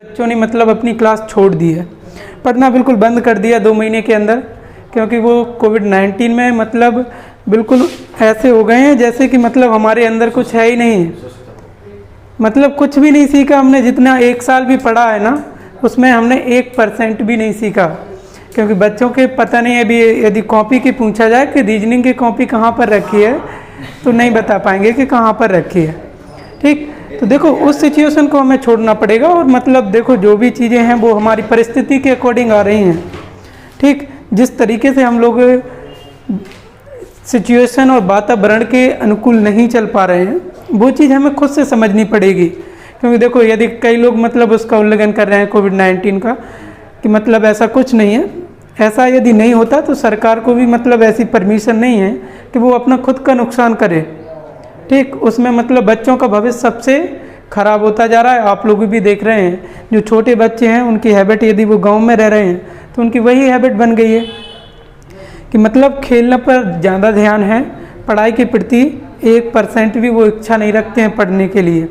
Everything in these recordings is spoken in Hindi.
बच्चों ने मतलब अपनी क्लास छोड़ दी है, पढ़ना बिल्कुल बंद कर दिया 2 महीने के अंदर, क्योंकि वो कोविड-19 में मतलब बिल्कुल ऐसे हो गए हैं जैसे कि मतलब हमारे अंदर कुछ है ही नहीं है, मतलब कुछ भी नहीं सीखा हमने। जितना 1 साल भी पढ़ा है ना, उसमें हमने 1% भी नहीं सीखा, क्योंकि बच्चों के पता नहीं है। अभी यदि कॉपी की पूछा जाए कि रीजनिंग की कॉपी कहाँ पर रखी है, तो नहीं बता पाएंगे कि कहाँ पर रखी है। ठीक, तो देखो उस सिचुएशन को हमें छोड़ना पड़ेगा, और मतलब देखो जो भी चीज़ें हैं वो हमारी परिस्थिति के अकॉर्डिंग आ रही हैं। ठीक, जिस तरीके से हम लोग सिचुएशन और वातावरण के अनुकूल नहीं चल पा रहे हैं, वो चीज़ हमें खुद से समझनी पड़ेगी। क्योंकि देखो यदि कई लोग मतलब उसका उल्लंघन कर रहे हैं कोविड-19 का, कि मतलब ऐसा कुछ नहीं है, ऐसा यदि नहीं होता तो सरकार को भी मतलब ऐसी परमिशन नहीं है कि वो अपना खुद का नुकसान करे। ठीक, उसमें मतलब बच्चों का भविष्य सबसे ख़राब होता जा रहा है। आप लोग भी देख रहे हैं, जो छोटे बच्चे हैं उनकी हैबिट, यदि वो गांव में रह रहे हैं तो उनकी वही हैबिट बन गई है कि मतलब खेलने पर ज़्यादा ध्यान है, पढ़ाई के प्रति 1% भी वो इच्छा नहीं रखते हैं पढ़ने के लिए।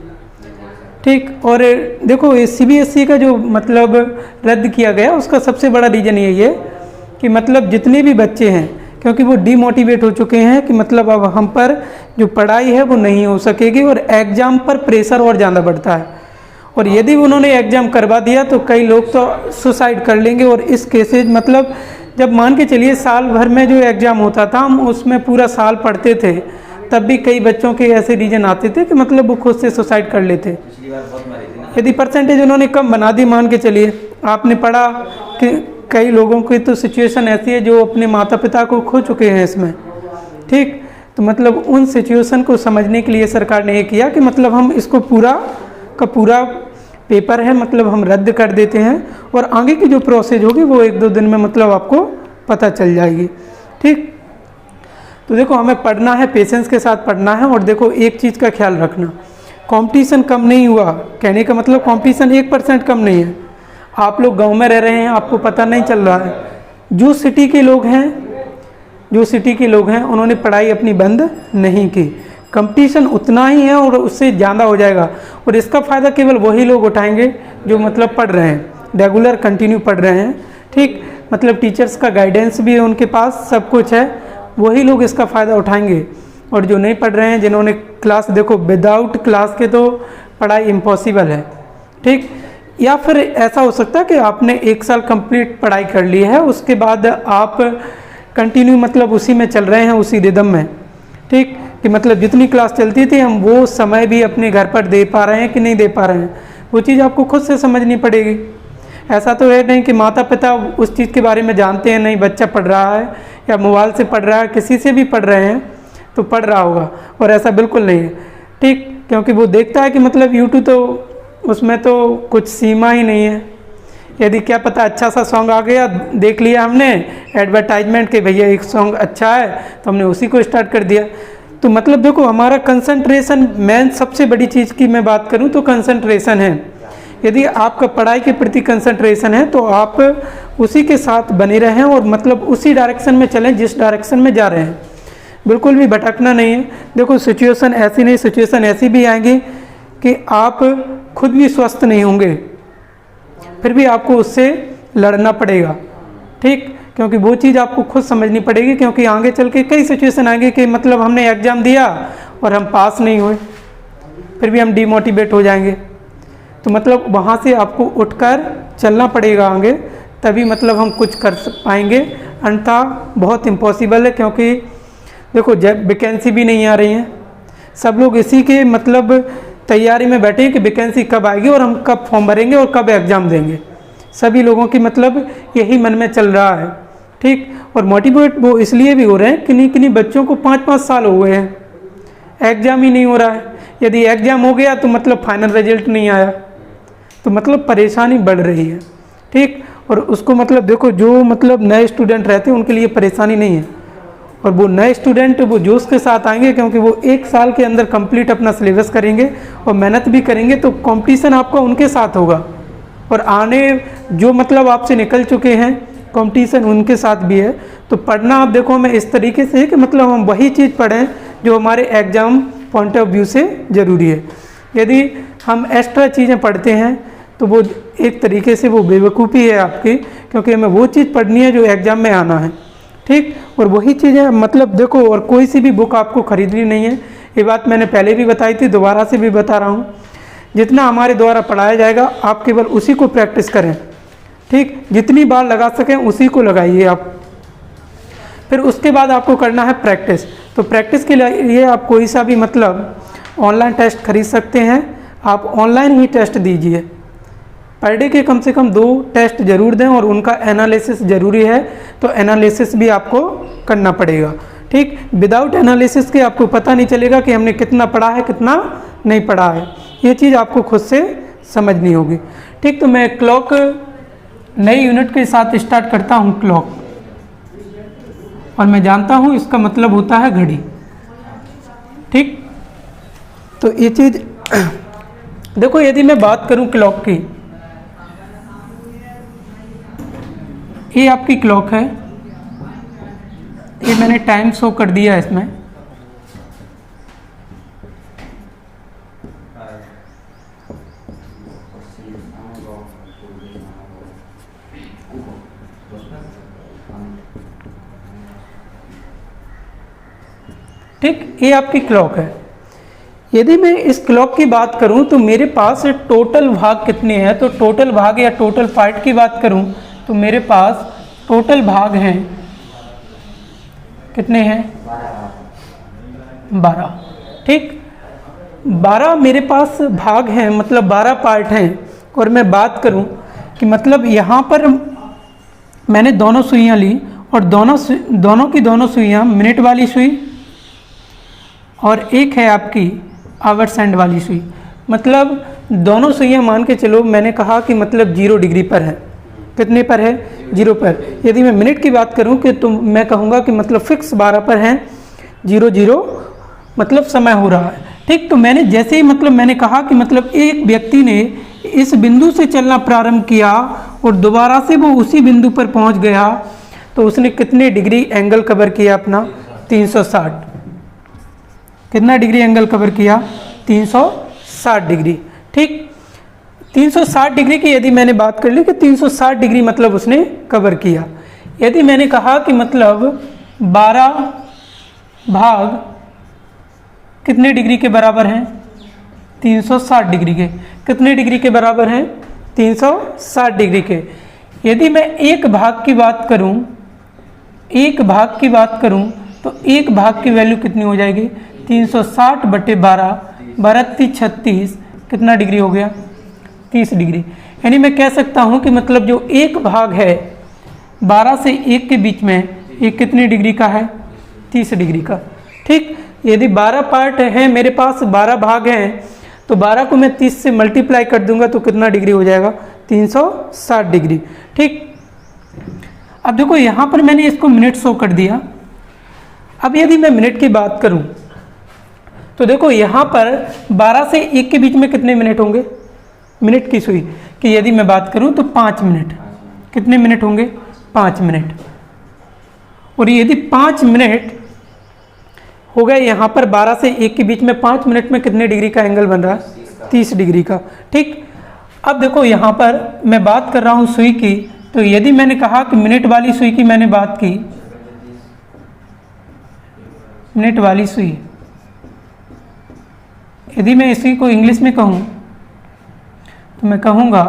ठीक, और देखो ये CBSE का जो मतलब रद्द किया गया, उसका सबसे बड़ा रीज़न यही है कि मतलब जितने भी बच्चे हैं, क्योंकि वो डीमोटिवेट हो चुके हैं कि मतलब अब हम पर जो पढ़ाई है वो नहीं हो सकेगी, और एग्ज़ाम पर प्रेशर और ज़्यादा बढ़ता है। और यदि उन्होंने एग्ज़ाम करवा दिया तो कई लोग तो सुसाइड कर लेंगे। और इस केसेज मतलब जब मान के चलिए साल भर में जो एग्ज़ाम होता था, हम उसमें पूरा साल पढ़ते थे, तब भी कई बच्चों के ऐसे रीजन आते थे कि मतलब वो खुद से सुसाइड कर लेते। यदि परसेंटेज उन्होंने कम बना दी, मान के चलिए आपने पढ़ा कि कई लोगों की तो सिचुएशन ऐसी है जो अपने माता पिता को खो चुके हैं इसमें। ठीक, तो मतलब उन सिचुएशन को समझने के लिए सरकार ने ये किया कि मतलब हम इसको पूरा का पूरा पेपर है मतलब हम रद्द कर देते हैं, और आगे की जो प्रोसेस होगी वो 1-2 दिन में मतलब आपको पता चल जाएगी। ठीक, तो देखो हमें पढ़ना है, पेशेंस के साथ पढ़ना है। और देखो एक चीज़ का ख्याल रखना, कंपटीशन कम नहीं हुआ, कहने का मतलब कंपटीशन 1% कम नहीं है। आप लोग गांव में रह रहे हैं, आपको पता नहीं चल रहा है। जो सिटी के लोग हैं उन्होंने पढ़ाई अपनी बंद नहीं की, कंपटीशन उतना ही है और उससे ज़्यादा हो जाएगा। और इसका फ़ायदा केवल वही लोग उठाएंगे जो मतलब पढ़ रहे हैं, रेगुलर कंटिन्यू पढ़ रहे हैं। ठीक, मतलब टीचर्स का गाइडेंस भी है उनके पास, सब कुछ है, वही लोग इसका फ़ायदा उठाएंगे। और जो नहीं पढ़ रहे हैं, जिन्होंने क्लास, देखो विदाउट क्लास के तो पढ़ाई इम्पॉसिबल है। ठीक, या फिर ऐसा हो सकता है कि आपने 1 साल कंप्लीट पढ़ाई कर ली है, उसके बाद आप कंटिन्यू मतलब उसी में चल रहे हैं, उसी रिदम में। ठीक, कि मतलब जितनी क्लास चलती थी हम वो समय भी अपने घर पर दे पा रहे हैं कि नहीं दे पा रहे हैं, वो चीज़ आपको खुद से समझनी पड़ेगी। ऐसा तो है नहीं कि माता पिता उस चीज़ के बारे में जानते हैं, नहीं बच्चा पढ़ रहा है या मोबाइल से पढ़ रहा है, किसी से भी पढ़ रहे हैं तो पढ़ रहा होगा, और ऐसा बिल्कुल नहीं है। ठीक, क्योंकि वो देखता है कि मतलब यूट्यूब तो उसमें तो कुछ सीमा ही नहीं है। यदि क्या पता अच्छा सा सॉन्ग आ गया, देख लिया हमने एडवर्टाइजमेंट के भैया एक सॉन्ग अच्छा है, तो हमने उसी को स्टार्ट कर दिया। तो मतलब देखो हमारा कंसंट्रेशन, मेन सबसे बड़ी चीज़ की मैं बात करूं तो कंसंट्रेशन है। यदि आपका पढ़ाई के प्रति कंसंट्रेशन है तो आप उसी के साथ बने रहें और मतलब उसी डायरेक्शन में चलें जिस डायरेक्शन में जा रहे हैं, बिल्कुल भी भटकना नहीं है। देखो सिचुएशन ऐसी नहीं, सिचुएशन ऐसी भी आएंगी कि आप खुद भी स्वस्थ नहीं होंगे, फिर भी आपको उससे लड़ना पड़ेगा। ठीक, क्योंकि वो चीज़ आपको खुद समझनी पड़ेगी, क्योंकि आगे चल के कई सिचुएशन आएंगे कि मतलब हमने एग्ज़ाम दिया और हम पास नहीं हुए, फिर भी हम डीमोटिवेट हो जाएंगे। तो मतलब वहाँ से आपको उठकर चलना पड़ेगा आगे, तभी मतलब हम कुछ कर पाएंगे, अन्यथा बहुत इम्पॉसिबल है। क्योंकि देखो जब वैकेंसी भी नहीं आ रही है, सब लोग इसी के मतलब तैयारी में बैठे हैं कि वैकेंसी कब आएगी और हम कब फॉर्म भरेंगे और कब एग्ज़ाम देंगे। सभी लोगों की मतलब यही मन में चल रहा है। ठीक, और मोटिवेट वो इसलिए भी हो रहे हैं, किन्हीं बच्चों को 5-5 साल हो गए हैं, एग्ज़ाम ही नहीं हो रहा है। यदि एग्ज़ाम हो गया तो मतलब फाइनल रिजल्ट नहीं आया, तो मतलब परेशानी बढ़ रही है। ठीक, और उसको मतलब देखो जो मतलब नए स्टूडेंट रहते हैं उनके लिए परेशानी नहीं है, और वो नए स्टूडेंट वो जोश के साथ आएंगे, क्योंकि वो 1 साल के अंदर कंप्लीट अपना सिलेबस करेंगे और मेहनत भी करेंगे, तो कंपटीशन आपका उनके साथ होगा। और आने जो मतलब आपसे निकल चुके हैं, कंपटीशन उनके साथ भी है। तो पढ़ना आप देखो हमें इस तरीके से है कि मतलब हम वही चीज़ पढ़ें जो हमारे एग्ज़ाम पॉइंट ऑफ व्यू से ज़रूरी है। यदि हम एक्स्ट्रा चीज़ें पढ़ते हैं तो वो एक तरीके से वो बेवकूफ़ी है आपकी, क्योंकि हमें वो चीज़ पढ़नी है जो एग्ज़ाम में आना है, ठीक। और वही चीज़ है, मतलब देखो, और कोई सी भी बुक आपको खरीदनी नहीं है, ये बात मैंने पहले भी बताई थी, दोबारा से भी बता रहा हूँ। जितना हमारे द्वारा पढ़ाया जाएगा आप केवल उसी को प्रैक्टिस करें, ठीक। जितनी बार लगा सकें उसी को लगाइए आप। फिर उसके बाद आपको करना है प्रैक्टिस। तो प्रैक्टिस के लिए आप कोई सा भी मतलब ऑनलाइन टेस्ट खरीद सकते हैं, आप ऑनलाइन ही टेस्ट दीजिए। पर डे के कम से कम 2 टेस्ट ज़रूर दें, और उनका एनालिसिस ज़रूरी है, तो एनालिसिस भी आपको करना पड़ेगा, ठीक। विदाउट एनालिसिस के आपको पता नहीं चलेगा कि हमने कितना पढ़ा है कितना नहीं पढ़ा है, ये चीज़ आपको खुद से समझनी होगी, ठीक। तो मैं क्लॉक नई यूनिट के साथ स्टार्ट करता हूँ, क्लॉक, और मैं जानता हूँ इसका मतलब होता है घड़ी, ठीक। तो ये चीज़ देखो, यदि मैं बात करूँ क्लॉक की, ये आपकी क्लॉक है, ये मैंने टाइम शो कर दिया इसमें, ठीक। ये आपकी क्लॉक है। यदि मैं इस क्लॉक की बात करूं तो मेरे पास टोटल भाग कितने हैं, तो टोटल भाग या टोटल पार्ट की बात करूं तो मेरे पास टोटल भाग हैं, कितने हैं, 12, ठीक। 12 मेरे पास भाग हैं, मतलब 12 पार्ट हैं। और मैं बात करूं कि मतलब यहाँ पर मैंने दोनों सुइयाँ ली, और दोनों की दोनों सुइयाँ मिनट वाली सुई, और एक है आपकी आवर्स एंड वाली सुई। मतलब दोनों सुइयाँ मान के चलो, मैंने कहा कि मतलब 0 डिग्री पर है, कितने पर है, 0 पर। यदि मैं मिनट की बात करूं कि तो मैं कहूँगा कि मतलब फिक्स 12 पर है, 0 मतलब समय हो रहा है, ठीक। तो मैंने जैसे ही मतलब मैंने कहा कि मतलब एक व्यक्ति ने इस बिंदु से चलना प्रारंभ किया और दोबारा से वो उसी बिंदु पर पहुंच गया, तो उसने कितने डिग्री एंगल कवर किया अपना, 360। कितना डिग्री एंगल कवर किया, 360 डिग्री, ठीक। 360 डिग्री की यदि मैंने बात कर ली कि 360 डिग्री मतलब उसने कवर किया। यदि मैंने कहा कि मतलब 12 भाग कितने डिग्री के बराबर हैं, 360 डिग्री के, कितने डिग्री के बराबर हैं, 360 डिग्री के। यदि मैं एक भाग की बात करूं, एक भाग की बात करूं तो एक भाग की वैल्यू कितनी हो जाएगी, 360 बटे 12, 12 36, कितना डिग्री हो गया, 30 डिग्री। यानी मैं कह सकता हूं कि मतलब जो एक भाग है 12 से 1 के बीच में, ये कितनी डिग्री का है, 30 डिग्री का, ठीक। यदि 12 पार्ट हैं मेरे पास, 12 भाग हैं, तो 12 को मैं 30 से मल्टीप्लाई कर दूंगा तो कितना डिग्री हो जाएगा, 360 डिग्री, ठीक। अब देखो यहाँ पर मैंने इसको मिनट शो कर दिया। अब यदि मैं मिनट की बात करूं तो देखो यहाँ पर 12 से 1 के बीच में कितने मिनट होंगे, मिनट की सुई कि यदि मैं बात करूं तो 5 मिनट, कितने मिनट होंगे, 5 मिनट। और यदि 5 मिनट हो गए यहाँ पर 12 से 1 के बीच में, 5 मिनट में कितने डिग्री का एंगल बन रहा है, 30 डिग्री का, ठीक। अब देखो यहाँ पर मैं बात कर रहा हूँ सुई की, तो यदि मैंने कहा कि मिनट वाली सुई की मैंने बात की, मिनट वाली सुई, यदि मैं इसी को इंग्लिश में कहूँ तो मैं कहूँगा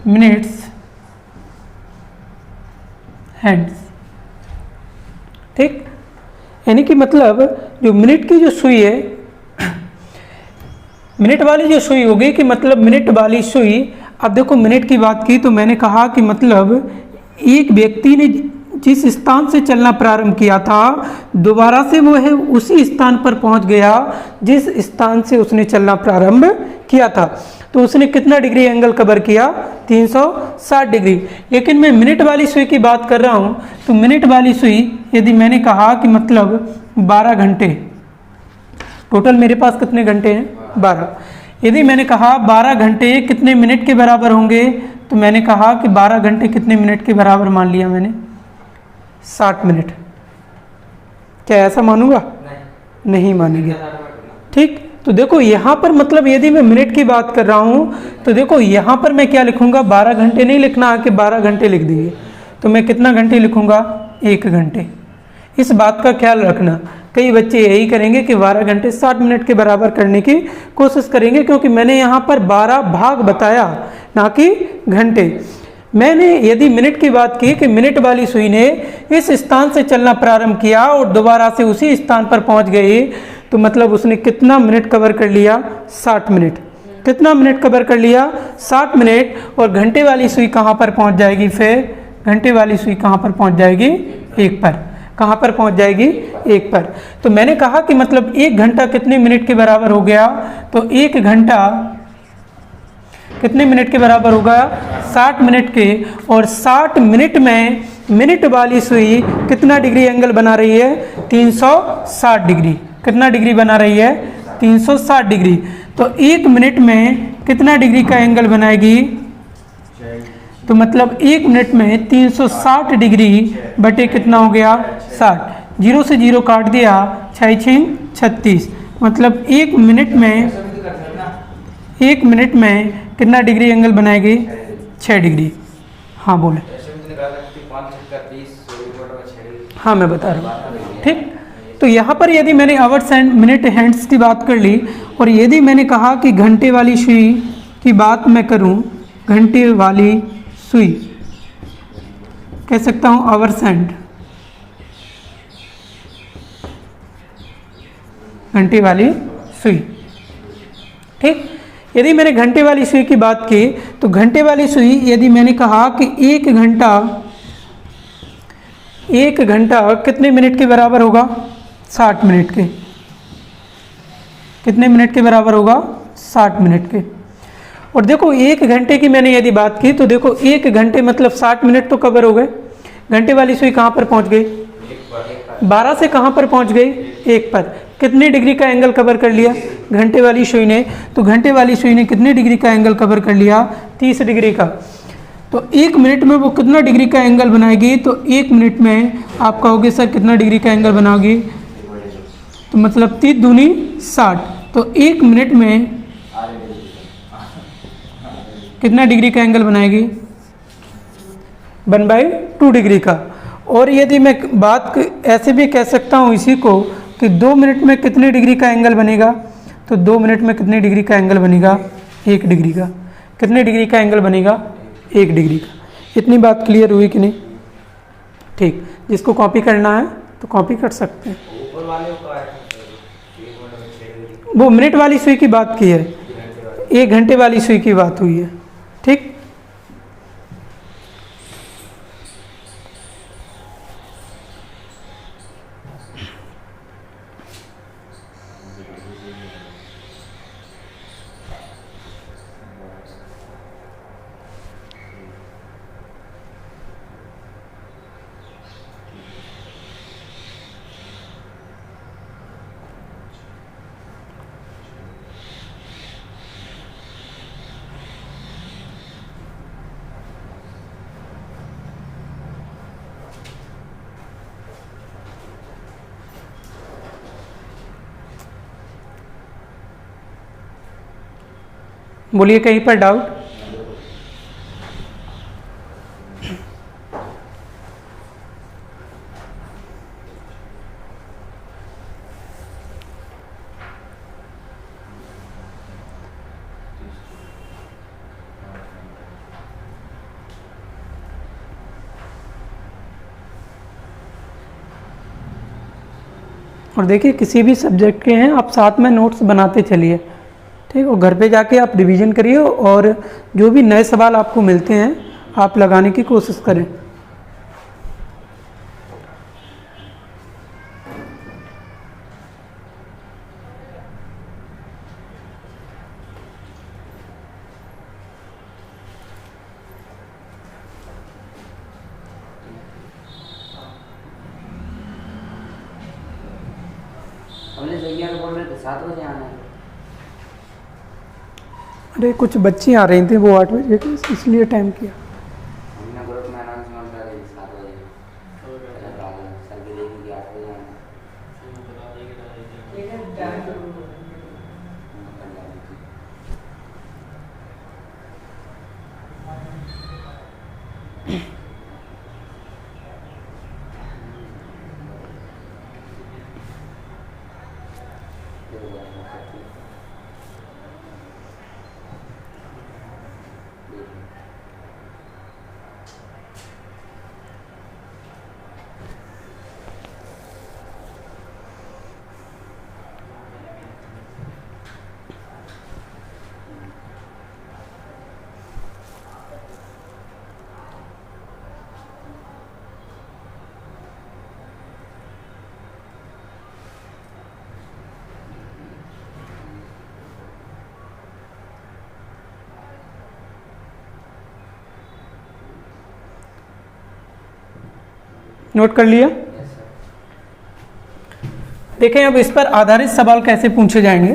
मिनट्स हैंड्स, ठीक। यानी कि मतलब जो मिनट की जो सुई है, मिनट वाली जो सुई होगी कि मतलब मिनट वाली सुई। अब देखो मिनट की बात की तो मैंने कहा कि मतलब एक व्यक्ति ने जिस स्थान से चलना प्रारंभ किया था, दोबारा से वो है उसी स्थान पर पहुंच गया जिस स्थान से उसने चलना प्रारंभ किया था, तो उसने कितना डिग्री एंगल कवर किया, 360 डिग्री। लेकिन मैं मिनट वाली सुई की बात कर रहा हूं, तो मिनट वाली सुई यदि मैंने कहा कि मतलब 12 घंटे, टोटल मेरे पास कितने घंटे हैं, 12। यदि मैंने कहा 12 घंटे कितने मिनट के बराबर होंगे, तो मैंने कहा कि 12 घंटे कितने मिनट के बराबर मान लिया मैंने, 60 मिनट। क्या ऐसा मानूंगा, नहीं मानेंगे, ठीक। तो देखो यहाँ पर मतलब यदि मैं मिनट की बात कर रहा हूँ तो देखो यहाँ पर मैं क्या लिखूँगा, 12 घंटे नहीं लिखना है कि 12 घंटे लिख दिए, तो मैं कितना घंटे लिखूँगा, 1 घंटे। इस बात का ख्याल रखना, कई बच्चे यही करेंगे कि 12 घंटे 60 मिनट के बराबर करने की कोशिश करेंगे, क्योंकि मैंने यहाँ पर 12 भाग बताया ना कि घंटे। मैंने यदि मिनट की बात की कि मिनट वाली सुई ने इस स्थान से चलना प्रारंभ किया और दोबारा से उसी स्थान पर पहुंच गई, तो मतलब उसने कितना मिनट कवर कर लिया, 60 मिनट। कितना मिनट कवर कर लिया, 60 मिनट। और घंटे वाली सुई कहाँ पर पहुंच जाएगी, फिर घंटे वाली सुई कहाँ पर पहुंच जाएगी, 1 पर। कहाँ पर पहुंच जाएगी, 1 पर। तो मैंने कहा कि मतलब 1 घंटा कितने मिनट के बराबर हो गया, तो 1 घंटा कितने मिनट के बराबर होगा, 60 मिनट के। और 60 मिनट में मिनट वाली सुई कितना डिग्री एंगल बना रही है, 360 डिग्री। कितना डिग्री बना रही है, 360 डिग्री। तो 1 मिनट में कितना डिग्री का एंगल बनाएगी, तो मतलब 1 मिनट में 360 डिग्री बटे कितना हो गया, 60। 0 से 0 काट दिया, 6 6 36। मतलब 1 मिनट में कितना डिग्री एंगल बनाएगी, 6 डिग्री। हाँ बोले, हाँ मैं बता रहा हूँ, ठीक। तो यहाँ पर यदि मैंने आवर्स एंड मिनट हैंड्स की बात कर ली, और यदि मैंने कहा कि घंटे वाली सुई की बात मैं करूँ, घंटे वाली सुई कह सकता हूँ आवर्स एंड, घंटे वाली सुई, ठीक। यदि मैंने घंटे वाली सुई की बात की, तो घंटे वाली सुई यदि मैंने कहा कि 1 घंटा कितने मिनट के बराबर होगा, 60 मिनट के। कितने मिनट के बराबर होगा, 60 मिनट के। और देखो 1 घंटे की मैंने यदि बात की, तो देखो 1 घंटे मतलब 60 मिनट तो कवर हो गए। घंटे वाली सुई कहाँ पर पहुँच गई, 12 से कहाँ पर पहुँच गई, 1 पर। कितने डिग्री का एंगल कवर कर लिया घंटे वाली सुई ने, तो घंटे वाली सुई ने कितने डिग्री का एंगल कवर कर लिया, 30 डिग्री का। तो 1 मिनट में वो कितना डिग्री का एंगल बनाएगी, तो 1 मिनट में आप कहोगे सर कितना डिग्री का एंगल बनाओगी, तो मतलब 30 दूनी 60। तो 1 मिनट में कितना डिग्री का एंगल बनाएगी, 1/2 डिग्री का। और यदि मैं बात ऐसे भी कह सकता हूँ इसी को कि 2 मिनट में कितने डिग्री का एंगल बनेगा, तो 2 मिनट में कितने डिग्री का एंगल बनेगा, 1 डिग्री का। कितने डिग्री का एंगल बनेगा, 1 डिग्री का। इतनी बात क्लियर हुई कि नहीं, ठीक। जिसको कॉपी करना है तो कॉपी कर सकते हैं। वो मिनट वाली सुई की बात की है, 1 घंटे वाली सुई की बात हुई है, ठीक। बोलिए कहीं पर डाउट, और देखिए किसी भी सब्जेक्ट के हैं आप साथ में नोट्स बनाते चलिए, ठीक। और घर पे जाके आप रिवीजन करिए और जो भी नए सवाल आपको मिलते हैं आप लगाने की कोशिश करें। बोल रहे थे 7 बजे आना है। अरे कुछ बच्चे आ रहे थे वो 8 बजे इसलिए टाइम किया। हमने ग्रुप में अनाउंसमेंट कर दी 7 बजे, सर भी देखेंगे 8 बजे आना। नोट कर लिया। देखें अब इस पर आधारित सवाल कैसे पूछे जाएंगे।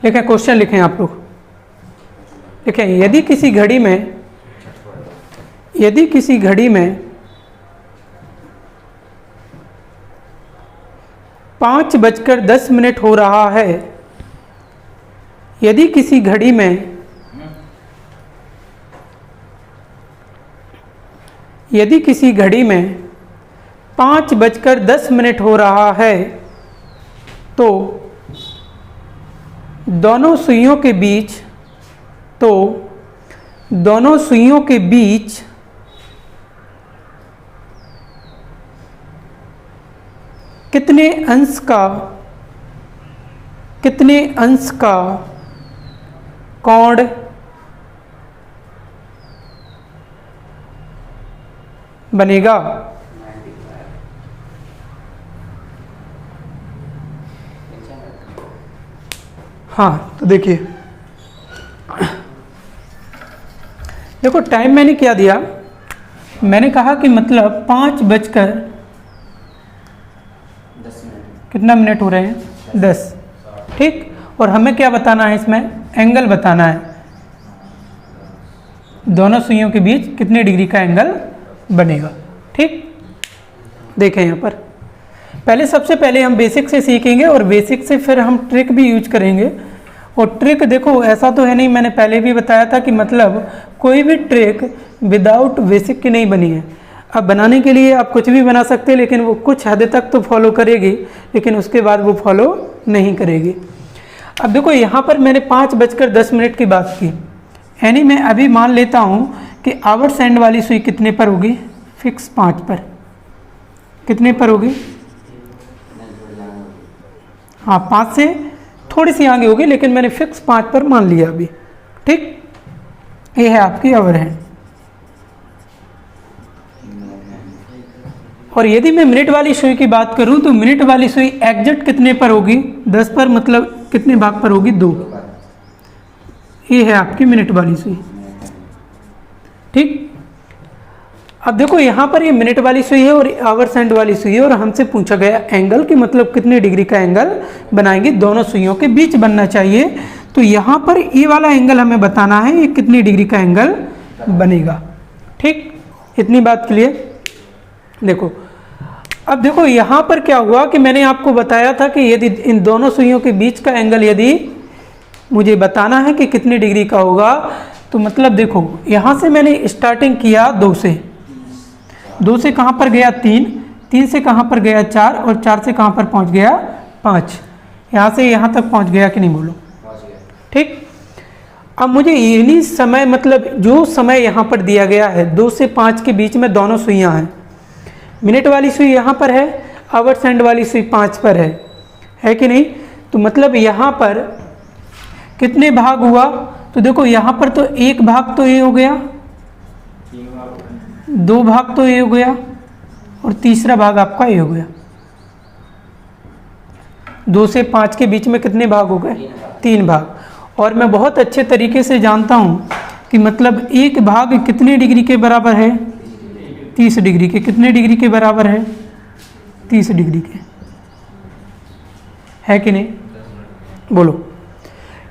लिखें, क्वेश्चन लिखें आप लोग। लिखें, यदि किसी घड़ी में 5:10 हो रहा है, यदि किसी घड़ी में 5:10 हो रहा है तो दोनों सुइयों के बीच कितने अंश का कोण बनेगा। हाँ, तो देखिए, देखो टाइम मैंने क्या दिया, मैंने कहा कि मतलब 5:10 कितना मिनट हो रहे हैं, 10, ठीक। और हमें क्या बताना है, इसमें एंगल बताना है, दोनों सुइयों के बीच कितने डिग्री का एंगल बनेगा, ठीक। देखें यहाँ पर सबसे पहले हम बेसिक से सीखेंगे और बेसिक से फिर हम ट्रिक भी यूज करेंगे। और ट्रिक देखो, ऐसा तो है नहीं, मैंने पहले भी बताया था कि मतलब कोई भी ट्रिक विदाउट बेसिक की नहीं बनी है। अब बनाने के लिए आप कुछ भी बना सकते हैं, लेकिन वो कुछ हद तक तो फॉलो करेगी, लेकिन उसके बाद वो फॉलो नहीं करेगी। अब देखो यहाँ पर मैंने 5:10 की बात की, यानी मैं अभी मान लेता हूँ कि आवर्स एंड वाली सुई कितने पर होगी, फिक्स 5 पर। कितने पर होगी, हाँ 5 से थोड़ी सी आगे होगी, लेकिन मैंने फिक्स 5 पर मान लिया अभी, ठीक। ये है आपकी आवर हैंड। और यदि मैं मिनट वाली सुई की बात करूं तो मिनट वाली सुई एग्जैक्ट कितने पर होगी, 10 पर, मतलब कितने भाग पर होगी, 2। ये है आपकी मिनट वाली सुई, ठीक। अब देखो यहाँ पर ये मिनट वाली सुई है और आवर्स एंड वाली सुई है, और हमसे पूछा गया एंगल कि मतलब कितने डिग्री का एंगल बनाएंगे, दोनों सुइयों के बीच बनना चाहिए। तो यहाँ पर ये वाला एंगल हमें बताना है, ये कितनी डिग्री का एंगल बनेगा, ठीक। इतनी बात क्लियर। देखो अब देखो यहाँ पर क्या हुआ कि मैंने आपको बताया था कि यदि इन दोनों सुइयों के बीच का एंगल यदि मुझे बताना है कि कितने डिग्री का होगा, तो मतलब देखो यहाँ से मैंने स्टार्टिंग किया 2 से कहाँ पर गया, 3 से कहाँ पर गया, 4, और 4 से कहाँ पर पहुँच गया, 5। यहाँ से यहाँ तक पहुँच गया कि नहीं, बोलो, ठीक। अब मुझे इन्हीं समय, मतलब जो समय यहाँ पर दिया गया है 2 से 5 के बीच में दोनों सुइयाँ हैं, मिनट वाली सुई यहाँ पर है, आवर्स एंड वाली सुई 5 पर है कि नहीं। तो मतलब यहाँ पर कितने भाग हुआ, तो देखो यहाँ पर तो 1 भाग तो ये हो गया, 2 भाग तो ये हो गया, और तीसरा भाग आपका ये हो गया। 2 से 5 के बीच में कितने भाग हो गए, 3 भाग। और मैं बहुत अच्छे तरीके से जानता हूँ कि मतलब 1 भाग कितने डिग्री के बराबर है, 30 डिग्री के। कितने डिग्री के बराबर है, 30 डिग्री के, है कि नहीं, बोलो।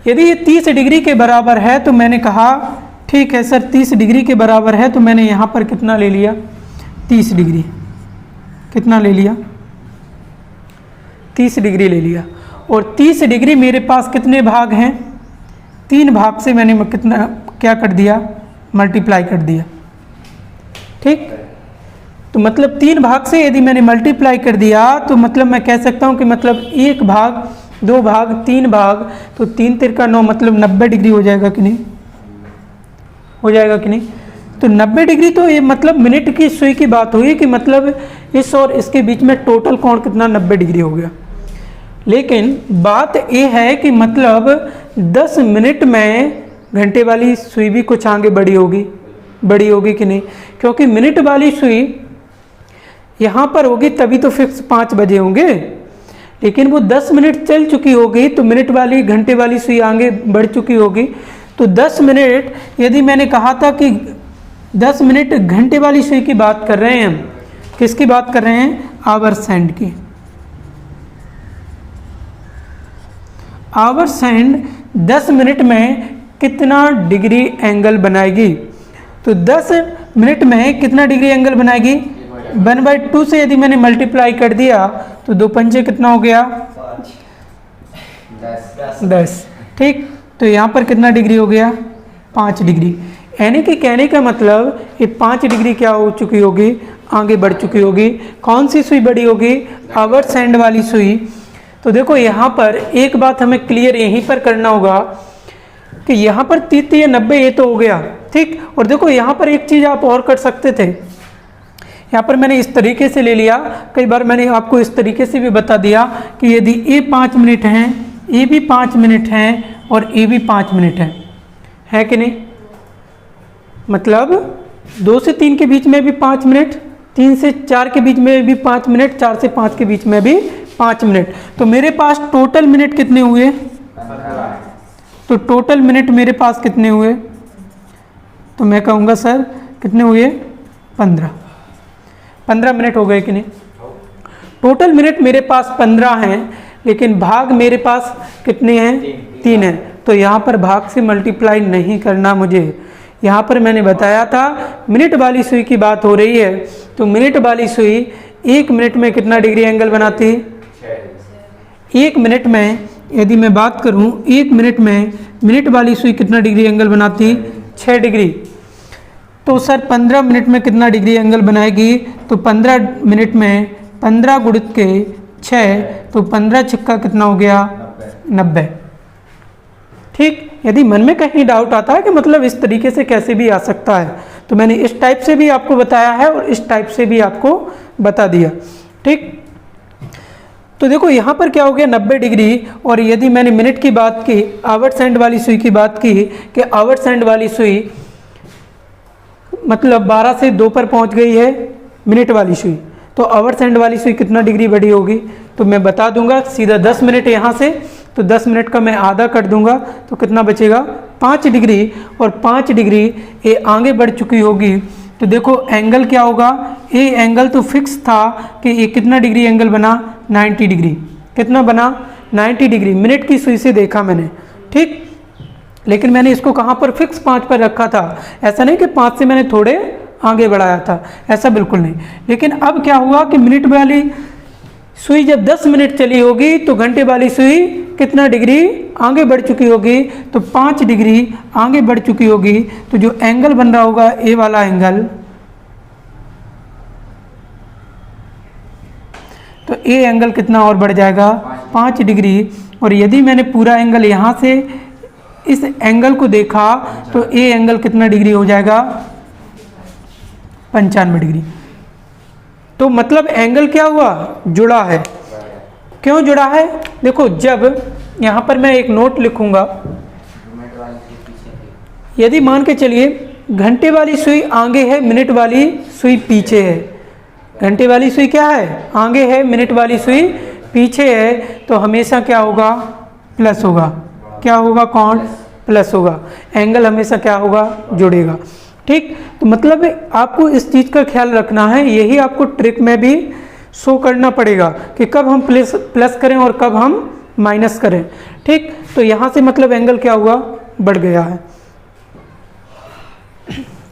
यदि ये 30 डिग्री के बराबर है तो मैंने कहा ठीक है सर 30 डिग्री के बराबर है, तो मैंने यहाँ पर कितना ले लिया, 30 डिग्री। कितना ले लिया, 30 डिग्री ले लिया। और 30 डिग्री मेरे पास कितने भाग हैं, 3 भाग से मैंने कितना क्या कर दिया, मल्टीप्लाई कर दिया। ठीक, तो मतलब 3 भाग से यदि मैंने मल्टीप्लाई कर दिया तो मतलब मैं कह सकता हूँ कि मतलब 1 भाग, 2 भाग, 3 भाग, तो 3 तिरका 9 मतलब 90 डिग्री हो जाएगा कि नहीं, हो जाएगा कि नहीं। तो 90 डिग्री तो ये मतलब मिनट की सुई की बात हुई कि मतलब इस और इसके बीच में टोटल कोण कितना 90 डिग्री हो गया। लेकिन बात ये है कि मतलब 10 मिनट में घंटे वाली सुई भी कुछ आगे बढ़ी होगी कि नहीं, क्योंकि मिनट वाली सुई यहाँ पर होगी तभी तो फिक्स 5 बजे होंगे, लेकिन वो 10 मिनट चल चुकी होगी तो मिनट वाली घंटे वाली सुई आगे बढ़ चुकी होगी। तो 10 मिनट, यदि मैंने कहा था कि 10 मिनट घंटे वाली सुई की बात कर रहे हैं हम, किसकी बात कर रहे हैं, आवर्स हैंड की। आवर्स हैंड 10 मिनट में कितना डिग्री एंगल बनाएगी, तो 10 मिनट में कितना डिग्री एंगल बनाएगी, 1/2 से यदि मैंने मल्टीप्लाई कर दिया तो 2 पंचे कितना हो गया, 10। ठीक, तो यहाँ पर कितना डिग्री हो गया, 5 डिग्री। यानी कि कहने का मतलब ये 5 डिग्री क्या हो चुकी होगी, आगे बढ़ चुकी होगी। कौन सी सुई बड़ी होगी, आवर्स हैंड वाली सुई। तो देखो यहाँ पर एक बात हमें क्लियर यहीं पर करना होगा कि यहाँ पर 30 90 ये तो हो गया। ठीक, और देखो यहाँ पर एक चीज़ आप और कर सकते थे, यहाँ पर मैंने इस तरीके से ले लिया, कई बार मैंने आपको इस तरीके से भी बता दिया कि यदि ए 5 मिनट हैं, ए भी 5 मिनट हैं और ए भी 5 मिनट है कि नहीं, मतलब 2 से 3 के बीच में भी 5 मिनट, 3 से 4 के बीच में भी 5 मिनट, 4 से 5 के बीच में भी 5 मिनट। तो मेरे पास टोटल मिनट कितने हुए, तो टोटल मिनट मेरे पास कितने हुए, तो मैं कहूँगा सर कितने हुए, 15 मिनट हो गए कि नहीं। टोटल मिनट मेरे पास 15 हैं, लेकिन भाग मेरे पास कितने हैं, 3 हैं। तो यहाँ पर भाग से मल्टीप्लाई नहीं करना मुझे। यहाँ पर मैंने बताया था मिनट वाली सुई की बात हो रही है, तो मिनट वाली सुई 1 मिनट में कितना डिग्री एंगल बनाती, 1 मिनट में यदि मैं बात करूँ 1 मिनट में मिनट वाली सुई कितना डिग्री एंगल बनाती, 6 डिग्री। तो सर 15 मिनट में कितना डिग्री एंगल बनाएगी, तो 15 मिनट में 15 गुणित के 6, तो 15 छक्का कितना हो गया, 90। ठीक, यदि मन में कहीं डाउट आता है कि मतलब इस तरीके से कैसे भी आ सकता है, तो मैंने इस टाइप से भी आपको बताया है और इस टाइप से भी आपको बता दिया। ठीक, तो देखो यहाँ पर क्या हो गया, 90 डिग्री। और यदि मैंने मिनट की बात की, आवर्स हैंड वाली सुई की बात की कि आवर्स हैंड वाली सुई मतलब 12 से 2 पर पहुँच गई है मिनट वाली सुई, तो आवर्स हैंड वाली सुई कितना डिग्री बढ़ी होगी, तो मैं बता दूंगा सीधा 10 मिनट यहाँ से, तो 10 मिनट का मैं आधा कर दूंगा, तो कितना बचेगा, 5 डिग्री। और 5 डिग्री ये आगे बढ़ चुकी होगी, तो देखो एंगल क्या होगा, ये एंगल तो फिक्स था कि ये कितना डिग्री एंगल बना, 90 डिग्री। कितना बना, 90 डिग्री। मिनट की सुई से देखा मैंने। ठीक, लेकिन मैंने इसको कहाँ पर फिक्स 5 पर रखा था, ऐसा नहीं कि 5 से मैंने थोड़े आगे बढ़ाया था, ऐसा बिल्कुल नहीं। लेकिन अब क्या हुआ कि मिनट वाली सुई जब 10 मिनट चली होगी तो घंटे वाली सुई कितना डिग्री आगे बढ़ चुकी होगी, तो 5 डिग्री आगे बढ़ चुकी होगी। तो जो एंगल बन रहा होगा ए वाला एंगल, तो ए एंगल कितना और बढ़ जाएगा, 5 डिग्री। और यदि मैंने पूरा एंगल यहाँ से इस एंगल को देखा तो ए एंगल कितना डिग्री हो जाएगा, 95 डिग्री। तो मतलब एंगल क्या हुआ, जुड़ा है। क्यों जुड़ा है, देखो जब यहाँ पर मैं एक नोट लिखूंगा, यदि मान के चलिए घंटे वाली सुई आगे है, मिनट वाली सुई पीछे है। घंटे वाली सुई क्या है, आगे है, मिनट वाली सुई पीछे है, तो हमेशा क्या होगा, प्लस होगा। क्या होगा, कौन, प्लस होगा। एंगल हमेशा क्या होगा, जुड़ेगा। ठीक, तो मतलब आपको इस चीज़ का ख्याल रखना है, यही आपको ट्रिक में भी शो करना पड़ेगा कि कब हम प्लस करें और कब हम माइनस करें। ठीक, तो यहाँ से मतलब एंगल क्या हुआ, बढ़ गया है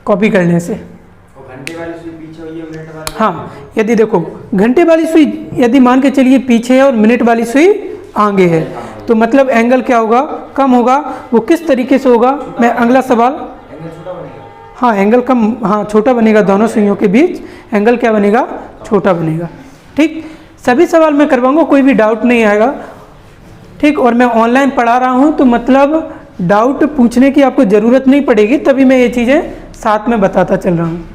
कॉपी करने से। घंटे वाली सुई पीछे हाँ, यदि देखो घंटे वाली सुई यदि मान के चलिए पीछे है और मिनट वाली सुई आगे है, तो मतलब एंगल क्या होगा, कम होगा। वो किस तरीके से होगा, मैं अगला सवाल, हाँ एंगल कम, हाँ छोटा बनेगा, दोनों सुइयों के बीच एंगल क्या बनेगा, छोटा बनेगा। ठीक, सभी सवाल मैं करवाऊंगा, कोई भी डाउट नहीं आएगा। ठीक, और मैं ऑनलाइन पढ़ा रहा हूँ तो मतलब डाउट पूछने की आपको ज़रूरत नहीं पड़ेगी, तभी मैं ये चीज़ें साथ में बताता चल रहा हूँ।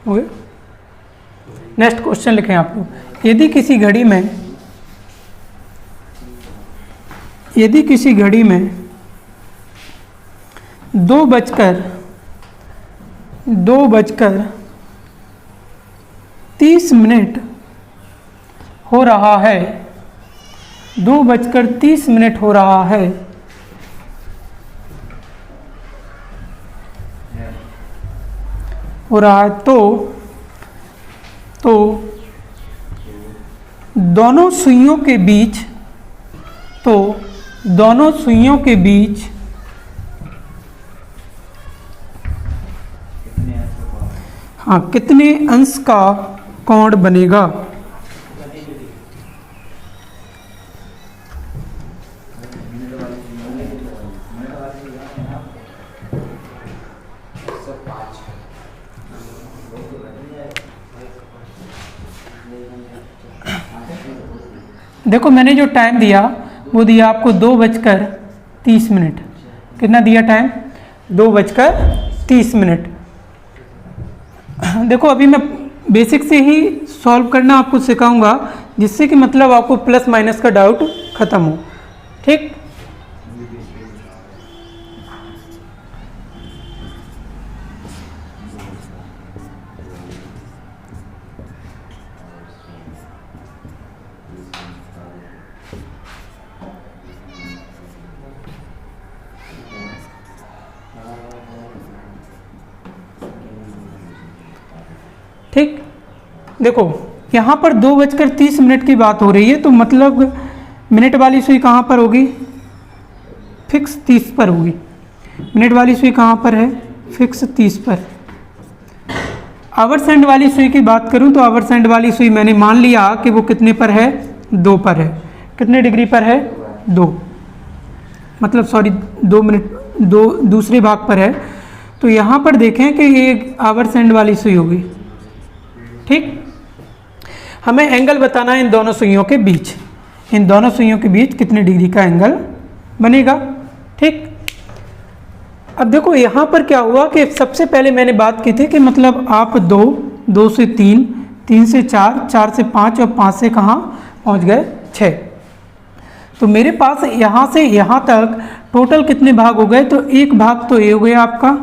हो गया। नेक्स्ट क्वेश्चन लिखें आप लोग। यदि किसी घड़ी में 2:30 हो रहा है, 2:30 हो रहा है, तो दोनों सुइयों के बीच हाँ कितने अंश का कोण बनेगा। देखो मैंने जो टाइम दिया वो दिया आपको 2:30। कितना दिया टाइम, 2:30। देखो अभी मैं बेसिक से ही सॉल्व करना आपको सिखाऊंगा, जिससे कि मतलब आपको प्लस माइनस का डाउट खत्म हो। ठीक, ठीक, देखो यहाँ पर 2:30 की बात हो रही है, तो मतलब मिनट वाली सुई कहाँ पर होगी, फिक्स 30 पर होगी। मिनट वाली सुई कहाँ पर है, फिक्स 30 पर। आवर्स एंड वाली सुई की बात करूँ तो आवर्स एंड वाली सुई मैंने मान लिया कि वो कितने पर है, 2 पर है। कितने डिग्री पर है, 2, मतलब सॉरी 2 मिनट, 2 दूसरे भाग पर है। तो यहाँ पर देखें कि ये आवर्स एंड वाली सुई होगी। ठीक, हमें एंगल बताना है इन दोनों सुइयों के बीच, इन दोनों सुइयों के बीच कितने डिग्री का एंगल बनेगा। ठीक, अब देखो यहाँ पर क्या हुआ कि सबसे पहले मैंने बात की थी कि मतलब आप 2 से 3, 3 से 4, 4 से 5 और 5 से कहाँ पहुँच गए, 6। तो मेरे पास यहाँ से यहाँ तक टोटल कितने भाग हो गए, तो एक भाग तो ये हो गया आपका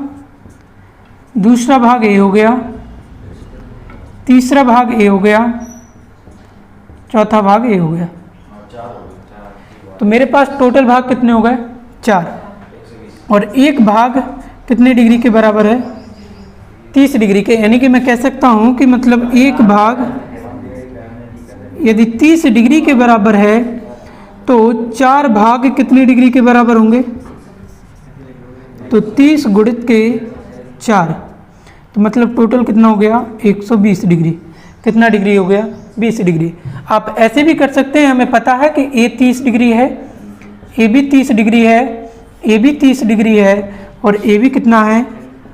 दूसरा भाग ए हो गया, तीसरा भाग ए हो गया, चौथा भाग ए हो गया। तो मेरे पास टोटल भाग कितने हो गए? 4। और एक भाग कितने डिग्री के बराबर है? 30 डिग्री के। यानी कि मैं कह सकता हूँ कि मतलब एक भाग यदि 30 डिग्री के बराबर है तो 4 भाग कितने डिग्री के बराबर होंगे? तो 30 गुणित के 4, तो मतलब टोटल कितना हो गया? 120 डिग्री। कितना डिग्री हो गया? 20 डिग्री। आप ऐसे भी कर सकते हैं, हमें पता है कि ए 30 डिग्री है, ए भी 30 डिग्री है, ए भी 30 डिग्री है और ए भी कितना है?